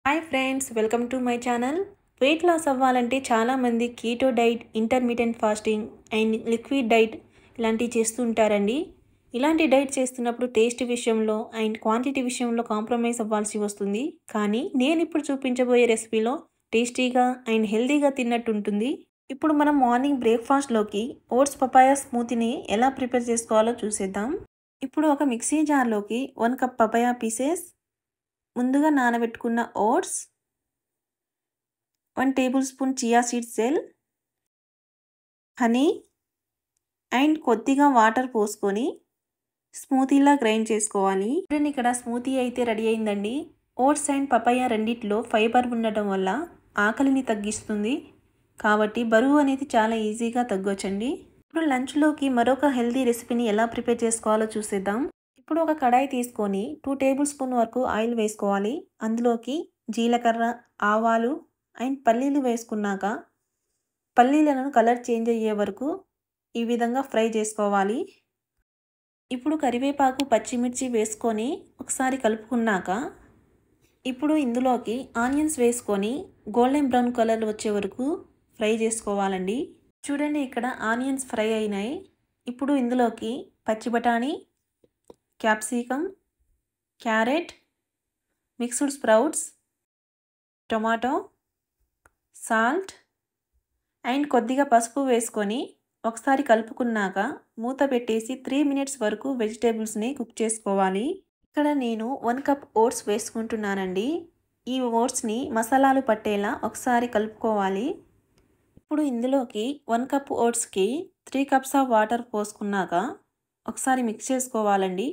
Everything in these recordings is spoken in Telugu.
Hi friends, welcome to my channel. Weight loss అవ్వాలంటే చాలామంది keto diet, intermediate fasting and liquid diet ఇలాంటివి చేస్తూ ఉంటారండి. ఇలాంటి డైట్ చేస్తున్నప్పుడు టేస్ట్ విషయంలో అండ్ క్వాంటిటీ విషయంలో కాంప్రమైజ్ అవ్వాల్సి వస్తుంది. కానీ నేను ఇప్పుడు చూపించబోయే రెసిపీలో టేస్టీగా అండ్ హెల్తీగా తిన్నట్టు ఉంటుంది. ఇప్పుడు మనం మార్నింగ్ బ్రేక్ఫాస్ట్లోకి ఓట్స్ పపాయా స్మూతీని ఎలా ప్రిపేర్ చేసుకోవాలో చూసేద్దాం. ఇప్పుడు ఒక మిక్సీ జార్లోకి 1 కప్ పపాయా పీసెస్, ముందుగా నానబెట్టుకున్న oats, 1 tablespoon chia seeds gel, honey and కొద్దిగా వాటర్ పోసుకొని స్మూతీలా గ్రైండ్ చేసుకోవాలి. చూడండి, ఇక్కడ స్మూతీ అయితే రెడీ అయిందండి. ఓట్స్ అండ్ పపాయా రెండిట్లో ఫైబర్ ఉండటం వల్ల ఆకలిని తగ్గిస్తుంది, కాబట్టి బరువు అనేది చాలా ఈజీగా తగ్గొచ్చండి. ఇప్పుడు లంచ్లోకి మరొక హెల్తీ రెసిపీని ఎలా ప్రిపేర్ చేసుకోవాలో చూసేద్దాం. ఇప్పుడు ఒక కడాయి తీసుకొని 2 టేబుల్ స్పూన్ వరకు ఆయిల్ వేసుకోవాలి. అందులోకి జీలకర్ర, ఆవాలు అండ్ పల్లీలు వేసుకున్నాక పల్లీలను కలర్ చేంజ్ అయ్యే వరకు ఈ విధంగా ఫ్రై చేసుకోవాలి. ఇప్పుడు కరివేపాకు, పచ్చిమిర్చి వేసుకొని ఒకసారి కలుపుకున్నాక ఇప్పుడు ఇందులోకి ఆనియన్స్ వేసుకొని గోల్డెన్ బ్రౌన్ కలర్ వచ్చే వరకు ఫ్రై చేసుకోవాలండి. చూడండి, ఇక్కడ ఆనియన్స్ ఫ్రై అయినాయి. ఇప్పుడు ఇందులోకి పచ్చి బఠానీ, capsicum, carrot, mixed sprouts, tomato, salt and కొద్దిగా పసుపు వేసుకొని ఒకసారి కలుపుకున్నాక మూత పెట్టేసి 3 మినిట్స్ వరకు వెజిటేబుల్స్ని కుక్ చేసుకోవాలి. ఇక్కడ నేను 1 కప్ ఓట్స్ వేసుకుంటున్నానండి. ఈ ఓట్స్ని మసాలాలు పట్టేలా ఒకసారి కలుపుకోవాలి. ఇప్పుడు ఇందులోకి 1 కప్ ఓట్స్కి 3 కప్స్ ఆఫ్ వాటర్ పోసుకున్నాక ఒకసారి మిక్స్ చేసుకోవాలండి.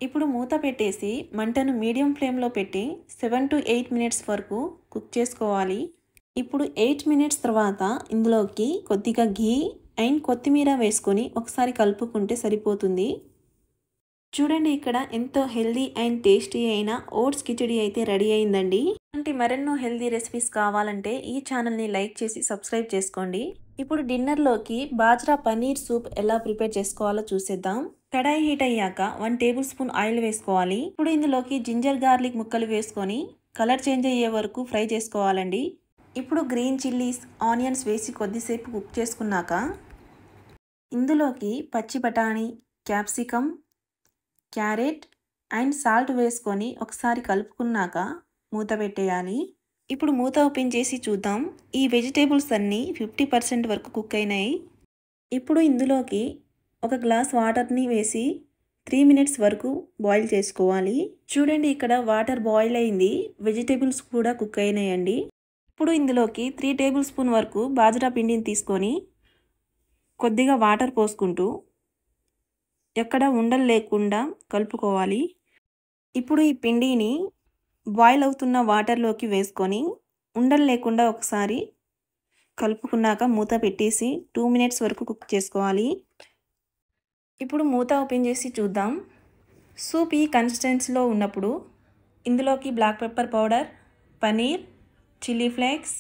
ఇప్పుడు మూత పెట్టేసి మంటను మీడియం ఫ్లేమ్లో పెట్టి 7 to 8 మినిట్స్ వరకు కుక్ చేసుకోవాలి. ఇప్పుడు 8 మినిట్స్ తర్వాత ఇందులోకి కొద్దిగా ఘీ అండ్ కొత్తిమీర వేసుకొని ఒకసారి కలుపుకుంటే సరిపోతుంది. చూడండి, ఇక్కడ ఎంతో హెల్దీ అండ్ టేస్టీ అయిన ఓట్స్ కిచడీ అయితే రెడీ అయిందండి. ఇలాంటి మరెన్నో హెల్దీ రెసిపీస్ కావాలంటే ఈ ఛానల్ని లైక్ చేసి సబ్స్క్రైబ్ చేసుకోండి. ఇప్పుడు డిన్నర్లోకి బాజ్రా పన్నీర్ సూప్ ఎలా ప్రిపేర్ చేసుకోవాలో చూసేద్దాం. కడాయి హీట్ అయ్యాక 1 టేబుల్ స్పూన్ ఆయిల్ వేసుకోవాలి. ఇప్పుడు ఇందులోకి జింజర్ గార్లిక్ ముక్కలు వేసుకొని కలర్ చేంజ్ అయ్యే వరకు ఫ్రై చేసుకోవాలండి. ఇప్పుడు గ్రీన్ చిల్లీస్, ఆనియన్స్ వేసి కొద్దిసేపు కుక్ చేసుకున్నాక ఇందులోకి పచ్చి బఠానీ, క్యాప్సికమ్, క్యారెట్ అండ్ సాల్ట్ వేసుకొని ఒకసారి కలుపుకున్నాక మూత పెట్టేయాలి. ఇప్పుడు మూత ఓపెన్ చేసి చూద్దాం. ఈ వెజిటేబుల్స్ అన్నీ 50% వరకు కుక్ అయినాయి. ఇప్పుడు ఇందులోకి 1 గ్లాస్ వాటర్ని వేసి 3 మినిట్స్ వరకు బాయిల్ చేసుకోవాలి. చూడండి, ఇక్కడ వాటర్ బాయిల్ అయింది, వెజిటేబుల్స్ కూడా కుక్ అయినాయండి. ఇప్పుడు ఇందులోకి 3 టేబుల్ స్పూన్ వరకు బాజ్రా పిండిని తీసుకొని కొద్దిగా వాటర్ పోసుకుంటూ ఎక్కడ ఉండలు లేకుండా కలుపుకోవాలి. ఇప్పుడు ఈ పిండిని బాయిల్ అవుతున్న వాటర్లోకి వేసుకొని ఉండలు లేకుండా ఒకసారి కలుపుకున్నాక మూత పెట్టేసి 2 మినిట్స్ వరకు కుక్ చేసుకోవాలి. ఇప్పుడు మూత ఓపెన్ చేసి చూద్దాం. సూప్ ఈ కన్సిస్టెన్సీలో ఉన్నప్పుడు ఇందులోకి black pepper powder, paneer, chilli flakes,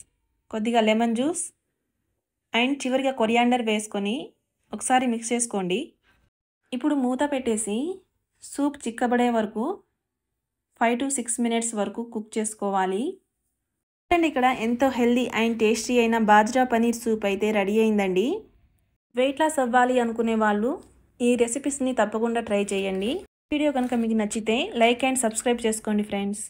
కొద్దిగా లెమన్ జ్యూస్ అండ్ చివరిగా కొరియాండర్ వేసుకొని ఒకసారి మిక్స్ చేసుకోండి. ఇప్పుడు మూత పెట్టేసి సూప్ చిక్కబడే వరకు 5 to 6 మినిట్స్ వరకు కుక్ చేసుకోవాలి. అండ్ ఇక్కడ ఎంతో హెల్దీ అండ్ టేస్టీ అయిన బాజ్రా పనీర్ సూప్ అయితే రెడీ అయిందండి. వెయిట్ లాస్ అవ్వాలి అనుకునే వాళ్ళు ఈ రెసిపీస్ని తప్పకుండా ట్రై చేయండి. వీడియో కనుక మీకు నచ్చితే లైక్ అండ్ సబ్స్క్రైబ్ చేసుకోండి ఫ్రెండ్స్.